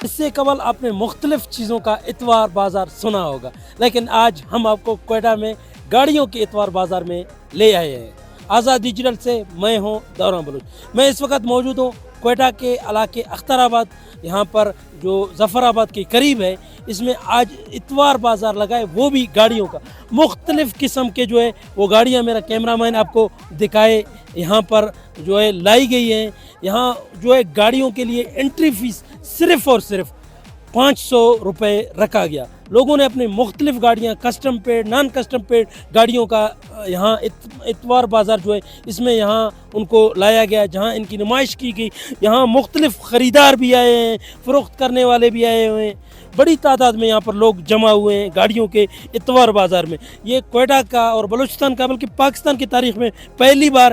اس سے قبل آپ نے مختلف چیزوں کا اتوار بازار سنا ہوگا، لیکن آج ہم آپ کو کوئٹہ میں گاڑیوں کے اتوار بازار میں لے آئے ہیں۔ آزاد ڈیجیٹل سے میں ہوں دوران بلوچ۔ میں اس وقت موجود ہوں کوئٹہ کے علاقے اختر آباد، یہاں پر جو ظفر آباد کے قریب ہے، اس میں آج اتوار بازار لگا ہے، وہ بھی گاڑیوں کا۔ مختلف قسم کے جو ہے وہ گاڑیاں میرا کیمرہ مین آپ کو دکھائے یہاں پر جو ہے لائی گئی ہیں۔ یہاں جو ہے گاڑیوں کے لیے انٹری فیس صرف اور صرف 500 روپے رکھا گیا۔ لوگوں نے اپنے مختلف گاڑیاں custom paid non custom paid گاڑیوں کا یہاں اتوار بازار جو ہے اس میں یہاں ان کو لایا گیا، جہاں ان کی نمائش کی گئی۔ یہاں مختلف خریدار بھی آئے ہیں، فروخت کرنے والے بھی آئے ہوئے ہیں، بڑی تعداد میں یہاں پر لوگ جمع ہوئے ہیں گاڑیوں کے اتوار بازار میں۔ یہ کوئٹہ کا اور بلوچستان کا بلکہ پاکستان کی تاریخ میں پہلی بار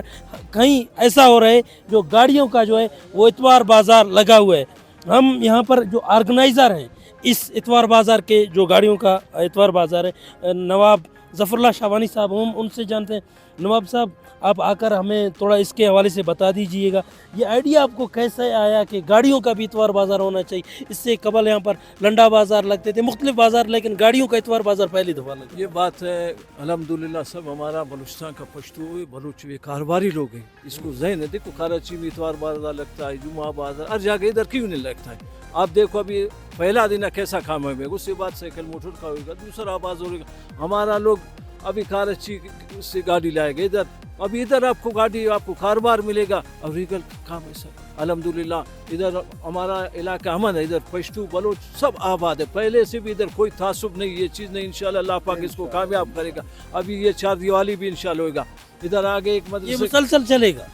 کہیں ایسا ہو رہا ہے جو گاڑیوں کا جو ہے وہ اتوار بازار لگا ہوا ہے۔ ہم یہاں پر جو آرگنائزر ہیں اس اتوار بازار کے، جو گاڑیوں کا اتوار بازار ہے، نواب ظفر اللہ شعبانی صاحب، ہم ان سے جانتے ہیں۔ نواب صاحب، آپ آ کر ہمیں تھوڑا اس کے حوالے سے بتا دیجئے گا، یہ آئیڈیا آپ کو کیسے آیا کہ گاڑیوں کا بھی اتوار بازار ہونا چاہیے؟ اس سے قبل یہاں پر لنڈا بازار لگتے تھے، مختلف بازار، لیکن گاڑیوں کا اتوار بازار پہلی دفعہ لگا۔ یہ بات ہے الحمدللہ، سب ہمارا بلوچستان کا پشتو بلوچ کاروباری لوگ ہیں، اس کو ذہن ہے۔ دیکھو کراچی میں اتوار بازار لگتا ہے، جمعہ بازار، ہر جگہ ادھر کیوں نہیں لگتا ہے؟ آپ دیکھو ابھی پہلا دن کیسا کام ہے، اس کے بعد سائیکل موٹر کا ہوگا، دوسرا آواز ہوگا۔ ہمارا لوگ ابھی کراچی سے گاڑی لائے گا ادھر، ابھی ادھر آپ کو گاڑی، آپ کو کاروبار ملے گا، اور ریگل کام ہے سر۔ الحمدللہ ادھر ہمارا علاقہ امن ہے، ادھر پشتو بلوچ سب آباد ہے، پہلے سے بھی ادھر کوئی تعصب نہیں، یہ چیز نہیں۔ انشاءاللہ اللہ پاک اس کو کامیاب کرے گا۔ ابھی یہ 4 دیوالی بھی انشاءاللہ ہوگا۔ ادھر آگے ایک یہ مدرسے مسلسل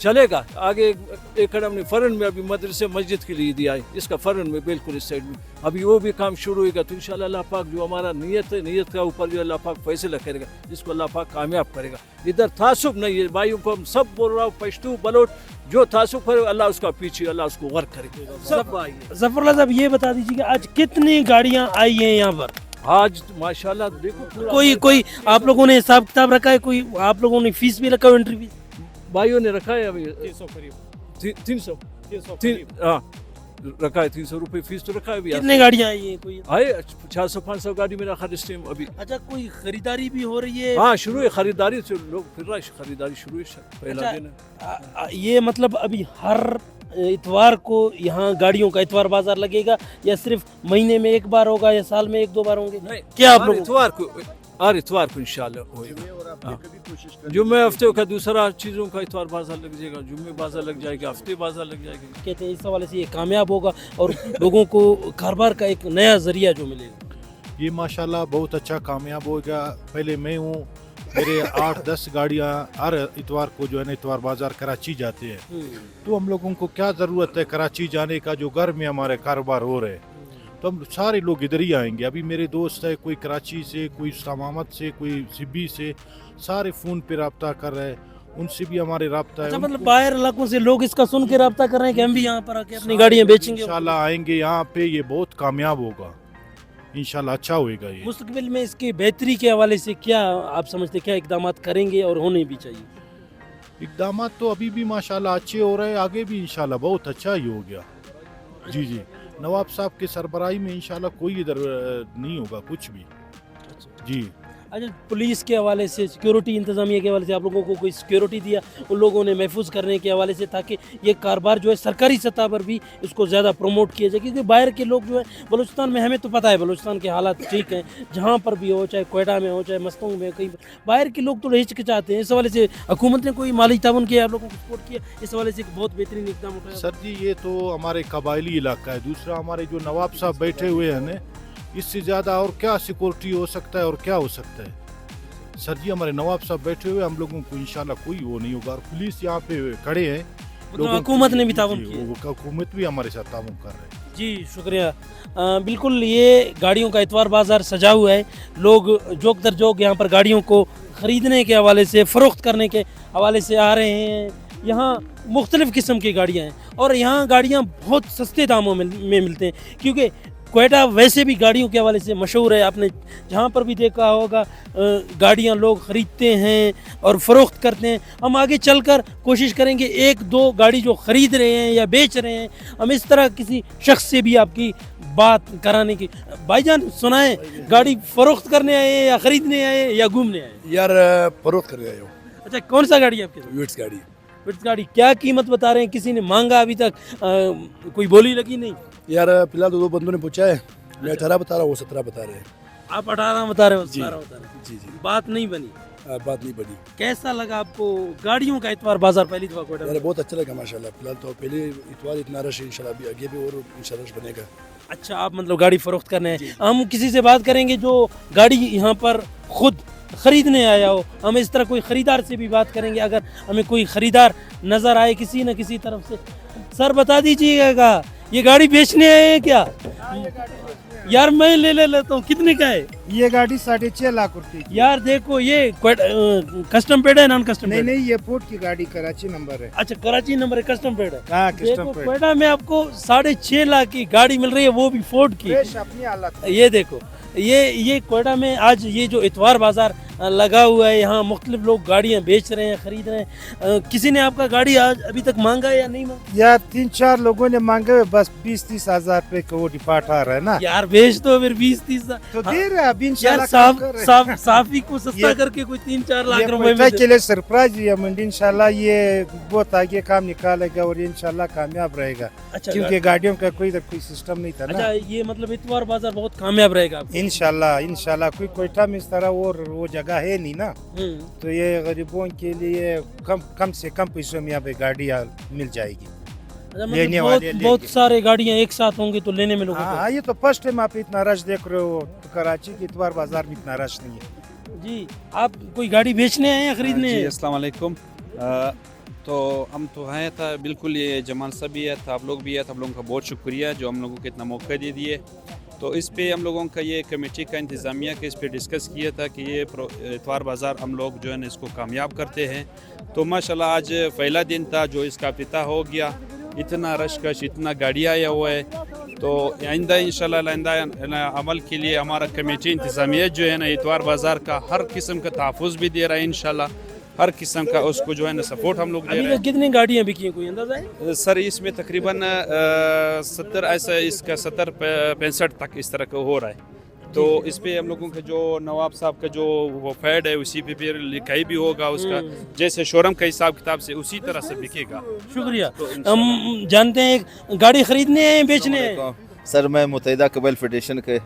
چلے گا۔ آگے ایک ہم نے فرن میں ابھی مدرسے مسجد کے لیے دیا ہے، اس کا فرن میں بالکل اس سائڈ میں ابھی وہ بھی کام شروع ہوئے گا۔ تو انشاءاللہ اللہ پاک جو ہمارا نیت ہے، نیت کا اوپر جو اللہ پاک فیصلہ کرے گا، اس کو اللہ پاک کامیاب کرے گا۔ ادھر تعصب نہیں ہے، بھائیوں کو ہم سب بول رہا ہوں، پشتو بلوچ جو تعصب کرے اللہ اس کا پیچھے، اللہ اس کو غرق کرے گا۔ سب بھائی ظفر اللہ صاحب، یہ بتا دیجیے کہ آج کتنی گاڑیاں آئی ہیں یہاں پر؟ آج ماشاءاللہ دیکھو کوئی آپ لوگوں نے حساب کتاب رکھا ہے؟ کوئی آپ لوگوں نے فیس بھی رکھا ہے، انٹری فیس؟ بھائیوں نے رکھا ہے ابھی 300 ہاں رکھا ہے، 300 روپے فیس تو رکھا ہے ابھی۔ کتنے گاڑیاں آئی ہیں؟ کوئی آئے 400-500 گاڑی میرا خرید اس ٹائم ابھی۔ اچھا، کوئی خریداری بھی ہو رہی ہے؟ ہاں شروع ہے خریداری سے، لوگ پھر رہا ہے، خریداری شروع ہے، پہلا دن ہے۔ یہ مطلب ابھی ہر اتوار کو یہاں گاڑیوں کا اتوار بازار لگے گا، یا صرف مہینے میں ایک بار ہوگا، یا سال میں 1-2 بار ہوں گے؟ کیا آپ لوگ ہر اتوار کو انشاءاللہ ہوگا۔ جمعہ ہفتے کا دوسرا چیزوں کا اتوار بازار لگ جائے گا، جمعہ بازار لگ جائے گا، ہفتے بازار لگ جائے گا۔ کہتے ہیں اس حوالے سے یہ کامیاب ہوگا اور لوگوں کو کاروبار کا ایک نیا ذریعہ جو ملے گا۔ یہ ماشاءاللہ بہت اچھا کامیاب ہوگا۔ پہلے میں ہوں، میرے 8-10 گاڑیاں ہر اتوار کو جو ہے نا اتوار بازار کراچی جاتے ہیں، تو ہم لوگوں کو کیا ضرورت ہے کراچی جانے کا، جو گھر میں ہمارے کاروبار ہو رہے ہیں، تو ہم سارے لوگ ادھر ہی آئیں گے۔ ابھی میرے دوست ہے، کوئی کراچی سے، کوئی اسلام آباد سے، کوئی سبی سے، سارے فون پہ رابطہ کر رہے ہیں، ان سے بھی ہمارے رابطہ ہے۔ اچھا، مطلب باہر علاقوں سے لوگ اس کا سن کے رابطہ کر رہے ہیں کہ ہم بھی یہاں پر آ کے اپنی گاڑیاں بیچیں گے؟ انشاءاللہ آئیں گے یہاں پہ، یہ بہت کامیاب ہوگا انشاءاللہ، اچھا ہوئے گا۔ یہ مستقبل میں اس کی بہتری کے حوالے سے کیا آپ سمجھتے، کیا اقدامات کریں گے اور ہونے بھی چاہیے؟ اقدامات تو ابھی بھی ماشاءاللہ اچھے ہو رہے ہیں، آگے بھی انشاءاللہ بہت اچھا ہی ہو گیا۔ جی نواب صاحب کے سربراہی میں انشاءاللہ کوئی ادھر نہیں ہوگا کچھ بھی۔ جی اچھا، پولیس کے حوالے سے، سیکیورٹی انتظامیہ کے حوالے سے آپ لوگوں کو کوئی سیکیورٹی دیا ان لوگوں نے محفوظ کرنے کے حوالے سے، تاکہ یہ کاروبار جو ہے سرکاری سطح پر بھی اس کو زیادہ پروموٹ کیا جائے؟ کیونکہ باہر کے لوگ جو ہے بلوچستان میں، ہمیں تو پتہ ہے بلوچستان کے حالات ٹھیک ہیں، جہاں پر بھی ہو، چاہے کوئٹہ میں ہو، چاہے مستونگ میں، کہیں باہر کے لوگ تو ہچکچاتے ہیں۔ اس حوالے سے حکومت نے کوئی مالی تعاون کیا، آپ لوگوں کو سپورٹ کیا؟ اس حوالے سے ایک بہت بہترین اقدام اٹھایا سر جی، یہ تو ہمارے قبائلی علاقہ ہے۔ دوسرا ہمارے جو نواب صاحب بیٹھے ہوئے ہیں نا، اس سے زیادہ اور کیا سیکورٹی ہو سکتا ہے اور کیا ہو سکتا ہے؟ سر جی ہمارے نواب صاحب بیٹھے ہوئے، ہم لوگوں کو انشاءاللہ کوئی وہ نہیں ہوگا، اور پولیس یہاں پہ کھڑے ہیں، حکومت نے بھی تعاون کیا؟ حکومت بھی ہمارے ساتھ تعاون کر رہے ہیں۔ جی شکریہ۔ بالکل، یہ گاڑیوں کا اتوار بازار سجا ہوا ہے، لوگ جوک در جوک یہاں پر گاڑیوں کو خریدنے کے حوالے سے، فروخت کرنے کے حوالے سے آ رہے ہیں۔ یہاں مختلف قسم کی گاڑیاں ہیں، اور یہاں گاڑیاں بہت سستے داموں میں ملتے ہیں، کیونکہ کوئٹہ ویسے بھی گاڑیوں کے حوالے سے مشہور ہے۔ آپ نے جہاں پر بھی دیکھا ہوگا گاڑیاں لوگ خریدتے ہیں اور فروخت کرتے ہیں۔ ہم آگے چل کر کوشش کریں گے 1-2 گاڑی جو خرید رہے ہیں یا بیچ رہے ہیں، ہم اس طرح کسی شخص سے بھی آپ کی बात कराने की। भाईजान सुनाए, गाड़ी फरोख्त करने आए हैं या खरीदने आए हैं या घूमने आए हैं? यार फरोख्त कर रहे हो अच्छा, कौन सा गाड़ी है आपके साथ? विट्स गाड़ी विट्स गाड़ी। क्या कीमत बता रहे हैं? किसी ने मांगा अभी तक? कोई बोली लगी नहीं? यार फिलहाल तो दो बंदों ने पूछा है, मैं 18 बता रहा हूँ, वो 17 बता रहे हैं। आप 18 बता रहे हो, जी। 17 बता रहे हो। जी जी बात नहीं बनी। बात नहीं बनी। कैसा लगा आपको गाड़ियों का इतवार बाजार पहली दफा कोयटा यार में? बहुत अच्छा लगा माशाल्लाह। फिलहाल तो पहले इतवार इतना रश है, इंशाल्लाह अभी आगे भी और इंशाल्लाह रश बनेगा। अच्छा, आप मतलब गाड़ी फरोख्त करने हैं। हम किसी से बात करेंगे जो गाड़ी यहाँ पर खुद खरीदने आया हो। हम इस तरह कोई खरीदार से भी बात करेंगे, अगर हमें कोई खरीदार नजर आए किसी न किसी तरफ से। सर बता दीजिएगा, ये गाड़ी बेचने आए हैं क्या? यार मैं ले लेता हूँ, कितने का है? ये गाड़ी 6.5 लाख रुपए की। यार देखो, ये कस्टम पेड है, नॉन कस्टम नहीं पेड? नहीं, ये पोर्ट की गाड़ी, कराची नंबर है। अच्छा, कराची नंबर है, कस्टम पेड है। हाँ, देखो कस्टम पेड। कोयटा में आपको 6.5 लाख की गाड़ी मिल रही है, वो भी फोर्ड की। फ्रेश अपनी हालत। ये देखो, ये कोयटा में आज ये जो इतवार बाजार लगा हुआ है, यहाँ मुख्तलिफ लोग गाड़ियाँ बेच रहे हैं, खरीद रहे हैं। किसी ने आपका गाड़ी आज अभी तक मांगा है या नहीं मांगा? यार 3-4 लोगों ने मांगे हुए, बस 20-30 हजार रुपए का वो डिपार्ट आ रहा है ना। यार बेच दो फिर 20-30। तो दे रहे हैं अभी यार इंशाल्लाह, काम कर रहे हैं। साफी को सस्ता ये- करके कोई 3-4 लाख ये रुपए कोयटा में के लिए सरप्राइज है मंडी। इंशाल्लाह ये बहुत आगे काम निकालेगा और ये इंशाल्लाह कामयाब रहेगा, अच्छा, क्योंकि गाड़ियों का कोई इधर कोई सिस्टम नहीं था अच्छा, ना। ये मतलब इतवार बाजार बहुत कामयाब रहेगा आपको। इंशाल्लाह इंशाल्लाह, कोई कोयटा में इस तरह वो जगह है नहीं ना, तो ये गरीबों के लिए कम से कम पैसों में यहाँ पे गाड़ी मिल जाएगी। अच्छा, मतलब लेने बहुत वाले बहुत लेंगे। सारे गाड़ियाँ एक साथ होंगी तो लेने में लोगों को। हाँ, ये तो फर्स्ट टाइम आप इतना रश देख रहे हो, तो कराची के इतवार बाजार में इतना रश नहीं है। जी, आप कोई गाड़ी बेचने आए या खरीदने जी आए? अस्सलाम वालेकुम। तो हम तो हैं था बिल्कुल, ये जमाल साहब भी है था, आप लोग भी है था, आप लोगों का बहुत शुक्रिया जो हम लोगों को इतना मौका दे दिए। तो इस पे हम लोगों का ये कमेटी का इंतज़ामिया के इस पे डिस्कस किया था कि ये इतवार बाज़ार हम लोग जो है ना इसको कामयाब करते हैं। तो माशाल्लाह आज पहला दिन था जो इसका इफ्तिताह हो गया, इतना रशकश, इतना गाड़ी आया हुआ है। तो आइंदा इंशाल्लाह आइंदा अमल के लिए हमारा कमेटी इंतज़ामिया जो है ना इतवार बाज़ार का हर किस्म का तहफ़्फ़ुज़ भी दे रहा है, इंशाल्लाह हर किस्म का उसको जो है ना सपोर्ट हम लोग दे अभी रहे तक कितनी गाड़ियाँ बिकी हैं, कोई अंदाजा है? हैं। सर इसमें तकरीबन 70 ऐसा इसका 70-65 तक इस तरह का हो रहा है। तो इस पे हम लोगों का जो नवाब साहब का जो वो फैड है उसी पे फिर लिखाई भी होगा उसका, जैसे शोरूम का हिसाब किताब से उसी तरह से बिकेगा। शुक्रिया। हम जानते हैं एक गाड़ी खरीदने हैं, बेचने हैं? सर मैं मुत्तहिदा कबाइल फेडरेशन के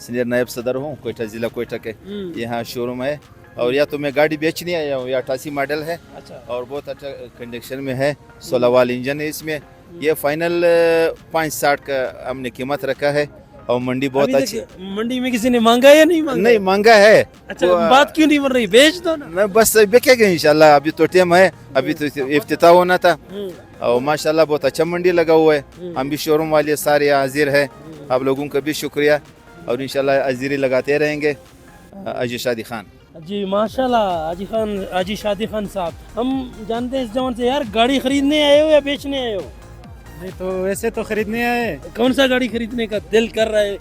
सीनियर नायब सदर हूँ, कोयटा ज़िला कोयटा के। यहाँ शोरूम है और या तो मैं गाड़ी बेचने आया हूँ, ये 88 मॉडल है अच्छा, और बहुत अच्छा कंडीशन में है, 16 वाल इंजन है इसमें। ये फाइनल 560 का हमने कीमत रखा है और मंडी बहुत अभी अच्छी। तक मंडी में किसी ने मांगा या नहीं मांगा? नहीं मांगा है। अच्छा, वो, बात क्यों नहीं बन रही? बेच दो ना। मैं बस बिकेगा इंशाल्लाह, अभी तो टाइम है, अभी तो इफ्तिताह होना था और माशाल्लाह बहुत अच्छा मंडी लगा हुआ है। हम भी शोरूम वाले सारे हाजिर है, आप लोगों का भी शुक्रिया और इंशाल्लाह हाजिरी लगाते रहेंगे। अजी शादी खान। जी माशाल्लाह, हाजी शादी खान साहब। हम जानते हैं इस जवान से, यार गाड़ी खरीदने आए हो या बेचने आए हो? नहीं तो वैसे तो खरीदने आए, कौन सा गाड़ी खरीदने का दिल कर रहा है?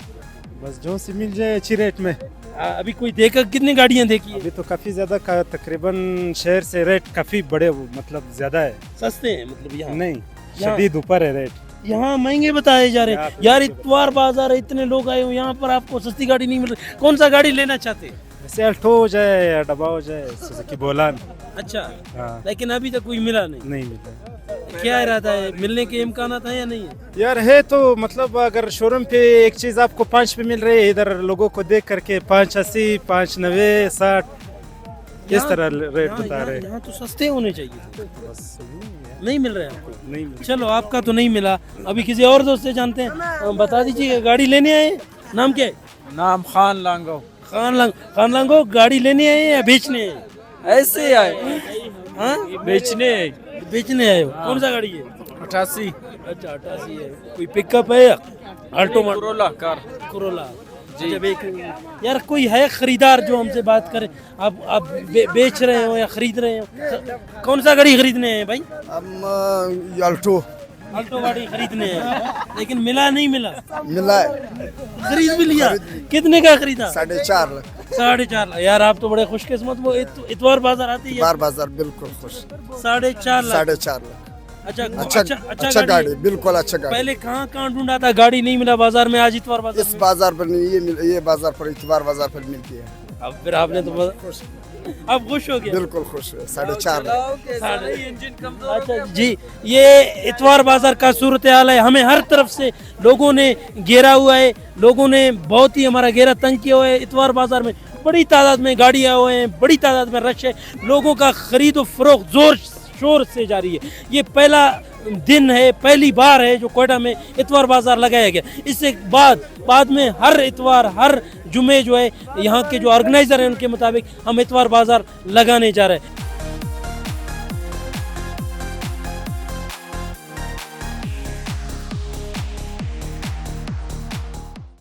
बस जो सी मिल जाए अच्छी रेट में। अभी कोई देखा, कितनी गाड़ियाँ देखी है? अभी तो काफी ज्यादा तकरीबन शहर से रेट काफी बड़े, मतलब ज्यादा है। सस्ते हैं मतलब यहाँ? नहीं, यहाँ- शदीद ऊपर है रेट। यहाँ महंगे बताए जा रहे हैं। यहाँ यार इतवार बाजार है, इतने लोग आए हो, यहाँ पर आपको सस्ती गाड़ी नहीं मिल रही। कौन सा गाड़ी लेना चाहते हैं? वैसे अल्टो हो जाए या डब्बा हो जाए, सुजुकी बोलान। अच्छा, हाँ, लेकिन अभी तक कोई मिला नहीं। नहीं मिला क्या इरादा है, मिलने के इम्कान है या नहीं है? यार। है तो मतलब अगर शोरूम पे एक चीज आपको 5 पे मिल रही है, इधर लोगों को देख करके 580, 590, 60 इस यहाँ- तरह रेट यहाँ- बता रहे हैं। यहाँ तो सस्ते होने चाहिए थे। बस नहीं मिल रहे हैं आपको? नहीं मिला। चलो, आपका तो नहीं मिला, अभी किसी और दोस्त से जानते हैं। बता दीजिए, गाड़ी लेने आए? नाम क्या है? नाम खान लांगो। खान लांगो, गाड़ी लेने आए या बेचने आए? ऐसे आए हाँ, बेचने। बेचने आए हो। कौन सा गाड़ी है? 88 अच्छा, 88 है। कोई पिकअप है या Alto model? Corolla car. Corolla जी। जब एक यार कोई है खरीदार जो हमसे बात करे, आप बेच रहे हो या खरीद रहे हो? कौन सा गाड़ी खरीदने हैं भाई? हम अल्टो ऑल्टो गाड़ी खरीदने हैं, लेकिन मिला नहीं मिला? मिला खरीद भी लिया? कितने का खरीदा? 4.5 लाख 4.5 लाख। यार आप तो बड़े खुशकिस्मत। वो इतवार बाजार आती है? बाजार बिल्कुल खुश। 4.5 लाख। 4.5 लाख अच्छा गाड़ी बिल्कुल अच्छा गाड़ी पहले कहाँ कहाँ ढूंढा था गाड़ी नहीं मिला बाजार में, आज इतवार बाजार इस में। बाजार पर नहीं ये बाजार पर इतवार बाजार पर मिलती है अब फिर आपने तो अब खुश हो गया। बिल्कुल खुश है 4:30 अच्छा जी, ये इतवार बाजार का सूरत हाल है। हमें हर तरफ से लोगों ने घेरा हुआ है, लोगों ने बहुत ही हमारा घेरा तंग किया हुआ है। इतवार बाजार में बड़ी तादाद में गाड़ियाँ हुए हैं, बड़ी तादाद में रश है, लोगों का खरीद और फरोख्त जोर शोर से जारी है। ये पहला दिन है, पहली बार है जो कोयटा में इतवार बाजार लगाया गया। इससे बाद में हर इतवार हर जुमे जो है यहाँ के जो ऑर्गेनाइजर हैं उनके मुताबिक हम इतवार बाजार लगाने जा रहे हैं।